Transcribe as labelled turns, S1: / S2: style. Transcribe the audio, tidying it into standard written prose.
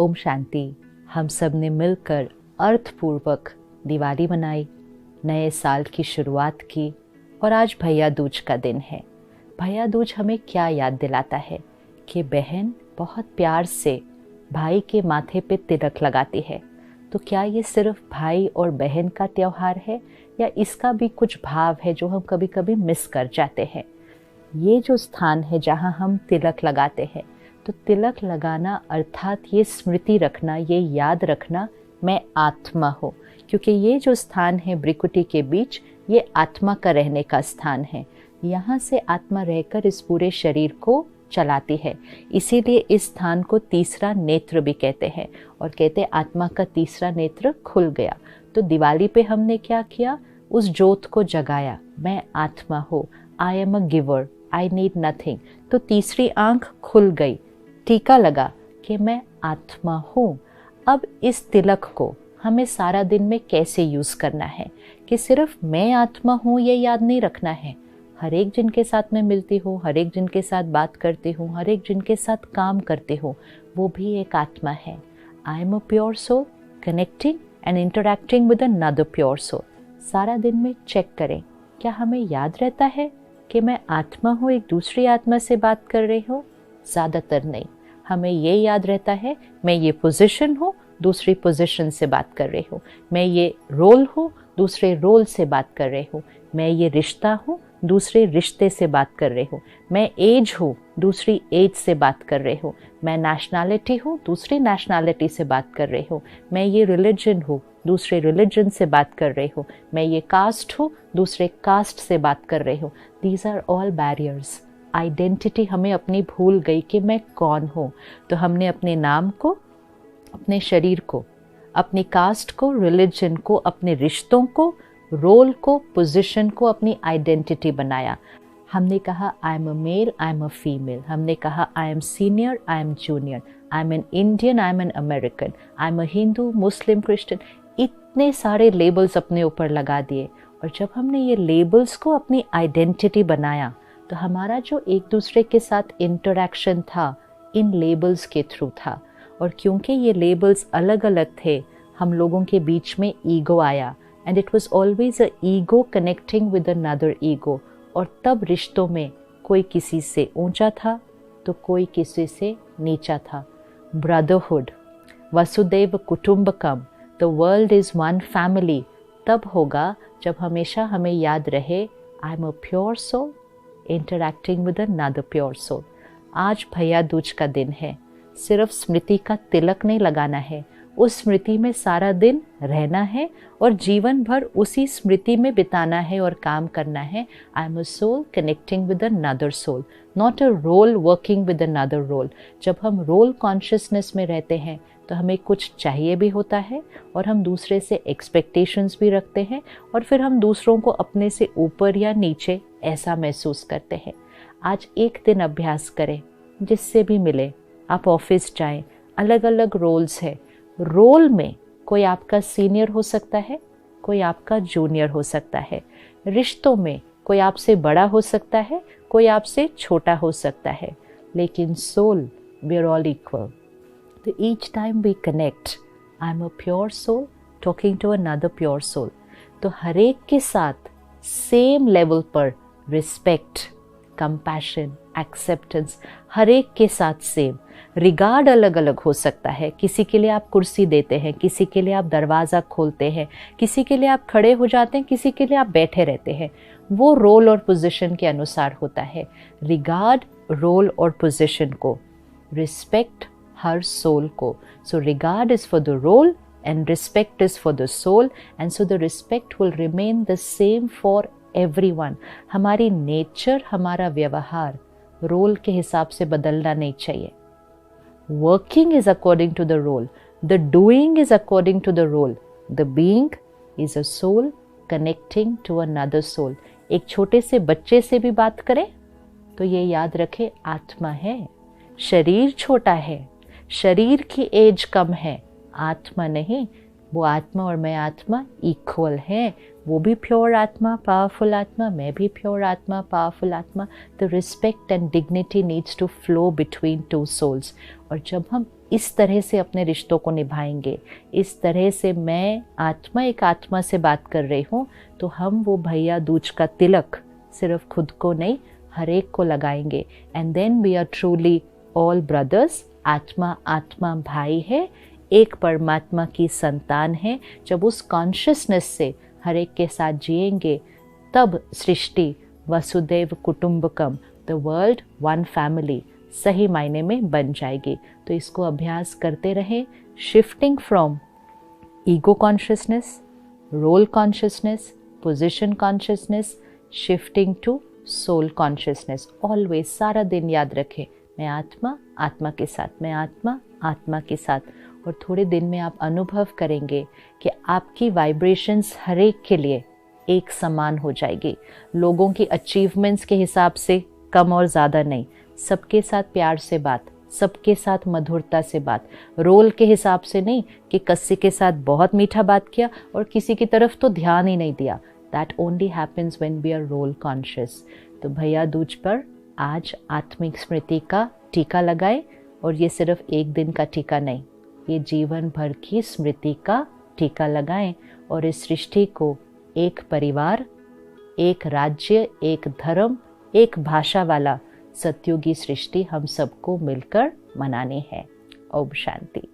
S1: ओम शांति। हम सब ने मिलकर अर्थपूर्वक दिवाली मनाई, नए साल की शुरुआत की और आज भैया दूज का दिन है। भैया दूज हमें क्या याद दिलाता है कि बहन बहुत प्यार से भाई के माथे पे तिलक लगाती है। तो क्या ये सिर्फ भाई और बहन का त्योहार है या इसका भी कुछ भाव है जो हम कभी कभी मिस कर जाते हैं। ये जो स्थान है जहाँ हम तिलक लगाते हैं, तो तिलक लगाना अर्थात ये स्मृति रखना, ये याद रखना मैं आत्मा हूँ, क्योंकि ये जो स्थान है ब्रिकुटी के बीच, ये आत्मा का रहने का स्थान है। यहाँ से आत्मा रहकर इस पूरे शरीर को चलाती है। इसीलिए इस स्थान को तीसरा नेत्र भी कहते हैं और कहते हैं आत्मा का तीसरा नेत्र खुल गया। तो दिवाली पे हमने क्या किया, उस ज्योत को जगाया। मैं आत्मा हूँ, आई am a giver, I need nothing. तो तीसरी आंख खुल गई, टीका लगा कि मैं आत्मा हूँ। अब इस तिलक को हमें सारा दिन में कैसे यूज़ करना है कि सिर्फ मैं आत्मा हूँ ये याद नहीं रखना है। हर एक जिनके साथ मैं मिलती हूँ, हर एक जिनके साथ बात करती हूँ, हर एक जिनके साथ काम करती हूँ, वो भी एक आत्मा है। I am a pure soul connecting and interacting with another pure soul. सारा दिन में चेक करें, क्या हमें याद रहता है कि मैं आत्मा हूँ, एक दूसरी आत्मा से बात कर रही हूँ? ज़्यादातर नहीं। हमें ये याद रहता है मैं ये पोजीशन हूँ, दूसरी पोजीशन से बात कर रही हूँ। मैं ये रोल हूँ, दूसरे रोल से बात कर रही हूँ। मैं ये रिश्ता हूँ, दूसरे रिश्ते से बात कर रही हूँ। मैं एज हूँ, दूसरी एज से बात कर रही हूँ। मैं नेशनैलिटी हूँ, दूसरी नेशनैलिटी से बात कर रही हूँ। मैं ये रिलीजन हूँ, दूसरे रिलीजन से बात कर रही हूँ। मैं ये कास्ट हूँ, दूसरे कास्ट से बात कर रही हूँ। These are all barriers. Identity हमें अपनी भूल गई कि मैं कौन हूँ। तो हमने अपने नाम को, अपने शरीर को, अपनी कास्ट को, रिलीजन को, अपने रिश्तों को, रोल को, पोजीशन को अपनी आइडेंटिटी बनाया। हमने कहा I am a male, I am a female. हमने कहा I am senior, I am junior, I am an Indian, I am an American, I am a Hindu, Muslim, Christian. इतने सारे लेबल्स अपने ऊपर लगा दिए। और जब हमने ये लेबल्स को अपनी आइडेंटिटी बनाया, तो हमारा जो एक दूसरे के साथ इंटरैक्शन था इन लेबल्स के थ्रू था। और क्योंकि ये लेबल्स अलग अलग थे, हम लोगों के बीच में ईगो आया। And it was always a ego connecting with another ego. और तब रिश्तों में कोई किसी से ऊंचा था तो कोई किसी से नीचा था। ब्रदरहुड, वसुदेव कुटुंबकम, the world is one family तब होगा जब हमेशा हमें याद रहे I am a pure soul interacting with another pure soul. आज भैया दूज का दिन है। सिर्फ स्मृति का तिलक नहीं लगाना है, उस स्मृति में सारा दिन रहना है और जीवन भर उसी स्मृति में बिताना है और काम करना है। I am a soul connecting with another soul, not a role working with another role. जब हम रोल कॉन्शियसनेस में रहते हैं तो हमें कुछ चाहिए भी होता है और हम दूसरे से एक्सपेक्टेशंस भी रखते हैं और फिर हम दूसरों को अपने से ऊपर या नीचे ऐसा महसूस करते हैं। आज एक दिन अभ्यास करें, जिससे भी मिले। आप ऑफिस जाएं, अलग अलग रोल्स है। रोल में कोई आपका सीनियर हो सकता है, कोई आपका जूनियर हो सकता है। रिश्तों में कोई आपसे बड़ा हो सकता है, कोई आपसे छोटा हो सकता है। लेकिन soul, we are all equal. तो each time we connect, I am a pure soul talking to another pure soul. तो हर एक के साथ सेम लेवल पर रिस्पेक्ट, कंपैशन, एक्सेप्टेंस, हर एक के साथ सेम। रिगार्ड अलग अलग हो सकता है। किसी के लिए आप कुर्सी देते हैं, किसी के लिए आप दरवाज़ा खोलते हैं, किसी के लिए आप खड़े हो जाते हैं, किसी के लिए आप बैठे रहते हैं। वो रोल और पोजीशन के अनुसार होता है। रिगार्ड रोल और पोजीशन को, रिस्पेक्ट हर सोल को। So regard is for the role and respect is for the soul, and so the respect will remain the same for everyone. हमारी नेचर, हमारा व्यवहार रोल के हिसाब से बदलना नहीं चाहिए। Working is according to the role, the doing is according to the role, the being is a soul connecting to another soul. एक छोटे से बच्चे से भी बात करें तो ये याद रखें आत्मा है। शरीर छोटा है, शरीर की एज कम है, आत्मा नहीं। वो आत्मा और मैं आत्मा इक्वल है। वो भी प्योर आत्मा, पावरफुल आत्मा, मैं भी प्योर आत्मा, पावरफुल आत्मा। The respect and dignity needs to flow between two souls. और जब हम इस तरह से अपने रिश्तों को निभाएंगे, इस तरह से मैं आत्मा एक आत्मा से बात कर रही हूँ, तो हम वो भैया दूज का तिलक सिर्फ खुद को नहीं, हर एक को लगाएंगे। And then we are truly all brothers. आत्मा आत्मा भाई है, एक परमात्मा की संतान है। जब उस कॉन्शियसनेस से हर एक के साथ जिएंगे, तब सृष्टि वसुदेव कुटुंबकम, द वर्ल्ड वन फैमिली, सही मायने में बन जाएगी। तो इसको अभ्यास करते रहें, shifting from ego consciousness, role consciousness, position consciousness, shifting to soul consciousness. Always सारा दिन याद रखें, मैं आत्मा आत्मा के साथ, मैं आत्मा आत्मा के साथ। और थोड़े दिन में आप अनुभव करेंगे कि आपकी वाइब्रेशंस हर एक के लिए एक समान हो जाएगी। लोगों की अचीवमेंट्स के हिसाब से कम और ज़्यादा नहीं, सबके साथ प्यार से बात, सबके साथ मधुरता से बात, रोल के हिसाब से नहीं कि किसी के साथ बहुत मीठा बात किया और किसी की तरफ तो ध्यान ही नहीं दिया। That only happens when we are role conscious. तो भैया दूज पर आज आत्मिक स्मृति का टीका लगाएं, और ये सिर्फ एक दिन का टीका नहीं, ये जीवन भर की स्मृति का टीका लगाएं। और इस सृष्टि को एक परिवार, एक राज्य, एक धर्म, एक भाषा वाला सतयुगी सृष्टि हम सबको मिलकर मनानी है। ओम शांति।